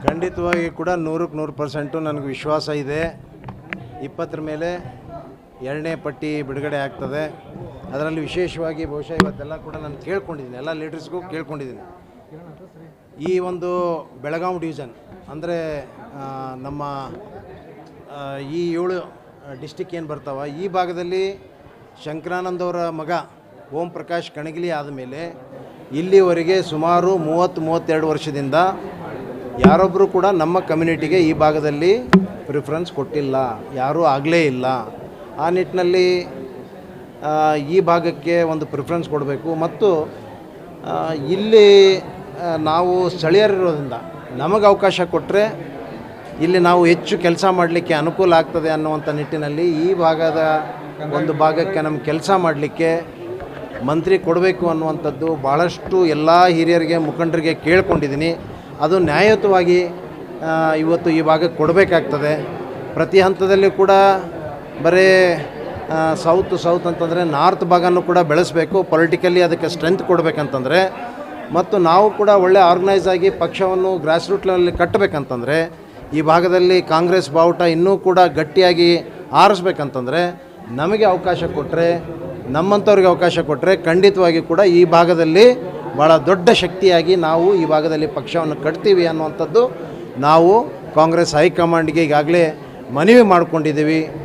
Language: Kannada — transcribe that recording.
ಖಂಡಿತವಾಗಿ ಕೂಡ 100% ನನಗೆ ವಿಶ್ವಾಸ ಇದೆ. 20 ಮೇಲೆ 2ನೇ ಪಟ್ಟಿ ಬಿಡುಗಡೆ ಆಗ್ತದೆ. ಅದರಲ್ಲಿ ವಿಶೇಷವಾಗಿ ಬಹುಶಃ ಇವತ್ತೆಲ್ಲ ಕೂಡ ನಾನು ಕೇಳ್ಕೊಂಡಿದ್ದೀನಿ, ಎಲ್ಲ ಲೀಡರ್ಸ್ಗೂ ಕೇಳ್ಕೊಂಡಿದ್ದೀನಿ. ಈ ಒಂದು ಬೆಳಗಾವಿ ಡಿವಿಷನ್ ಅಂದರೆ ನಮ್ಮ ಈ 7 ಡಿಸ್ಟಿಕ್ ಏನು ಬರ್ತಾವ, ಈ ಭಾಗದಲ್ಲಿ ಶಂಕರಾನಂದ್ ಅವರ ಮಗ ಓಂ ಪ್ರಕಾಶ್ ಕಣಗಿಲಿ ಆದಮೇಲೆ ಇಲ್ಲಿವರೆಗೆ ಸುಮಾರು 30-32 ವರ್ಷದಿಂದ ಯಾರೊಬ್ಬರು ಕೂಡ ನಮ್ಮ ಕಮ್ಯುನಿಟಿಗೆ ಈ ಭಾಗದಲ್ಲಿ ಪ್ರಿಫರೆನ್ಸ್ ಕೊಟ್ಟಿಲ್ಲ, ಯಾರೂ ಆಗಲೇ ಇಲ್ಲ. ಆ ನಿಟ್ಟಿನಲ್ಲಿ ಈ ಭಾಗಕ್ಕೆ ಒಂದು ಪ್ರಿಫರೆನ್ಸ್ ಕೊಡಬೇಕು. ಮತ್ತು ಇಲ್ಲಿ ನಾವು ಸ್ಥಳೀಯರಿರೋದ್ರಿಂದ ನಮಗೆ ಅವಕಾಶ ಕೊಟ್ಟರೆ ಇಲ್ಲಿ ನಾವು ಹೆಚ್ಚು ಕೆಲಸ ಮಾಡಲಿಕ್ಕೆ ಅನುಕೂಲ ಆಗ್ತದೆ ಅನ್ನುವಂಥ ನಿಟ್ಟಿನಲ್ಲಿ ಈ ಭಾಗದ ಒಂದು ಭಾಗಕ್ಕೆ ನಮ್ಗೆ ಕೆಲಸ ಮಾಡಲಿಕ್ಕೆ ಮಂತ್ರಿ ಕೊಡಬೇಕು ಅನ್ನುವಂಥದ್ದು ಭಾಳಷ್ಟು ಎಲ್ಲ ಹಿರಿಯರಿಗೆ ಮುಖಂಡರಿಗೆ ಕೇಳ್ಕೊಂಡಿದ್ದೀನಿ. ಅದು ನ್ಯಾಯಯುತವಾಗಿ ಇವತ್ತು ಈ ಭಾಗಕ್ಕೆ ಕೊಡಬೇಕಾಗ್ತದೆ. ಪ್ರತಿ ಹಂತದಲ್ಲಿ ಕೂಡ ಬರೀ ಸೌತ್ ಅಂತಂದರೆ ನಾರ್ತ್ ಭಾಗನೂ ಕೂಡ ಬೆಳೆಸಬೇಕು, ಪೊಲಿಟಿಕಲಿ ಅದಕ್ಕೆ ಸ್ಟ್ರೆಂತ್ ಕೊಡಬೇಕಂತಂದರೆ, ಮತ್ತು ನಾವು ಕೂಡ ಒಳ್ಳೆ ಆರ್ಗನೈಸ್ ಆಗಿ ಪಕ್ಷವನ್ನು ಗ್ರಾಸ್ ರೂಟ್ ಲೆವೆಲಲ್ಲಿ ಕಟ್ಟಬೇಕಂತಂದರೆ, ಈ ಭಾಗದಲ್ಲಿ ಕಾಂಗ್ರೆಸ್ ಬಾವುಟ ಇನ್ನೂ ಕೂಡ ಗಟ್ಟಿಯಾಗಿ ಆರಿಸ್ಬೇಕಂತಂದರೆ ನಮಗೆ ಅವಕಾಶ ಕೊಟ್ಟರೆ, ನಮ್ಮಂಥವ್ರಿಗೆ ಅವಕಾಶ ಕೊಟ್ಟರೆ ಖಂಡಿತವಾಗಿ ಕೂಡ ಈ ಭಾಗದಲ್ಲಿ ಭಾಳ ದೊಡ್ಡ ಶಕ್ತಿಯಾಗಿ ನಾವು ಈ ಭಾಗದಲ್ಲಿ ಪಕ್ಷವನ್ನು ಕಟ್ತೀವಿ ಅನ್ನುವಂಥದ್ದು ನಾವು ಕಾಂಗ್ರೆಸ್ ಹೈಕಮಾಂಡ್ಗೆ ಈಗಾಗಲೇ ಮನವಿ ಮಾಡಿಕೊಂಡಿದ್ದೀವಿ.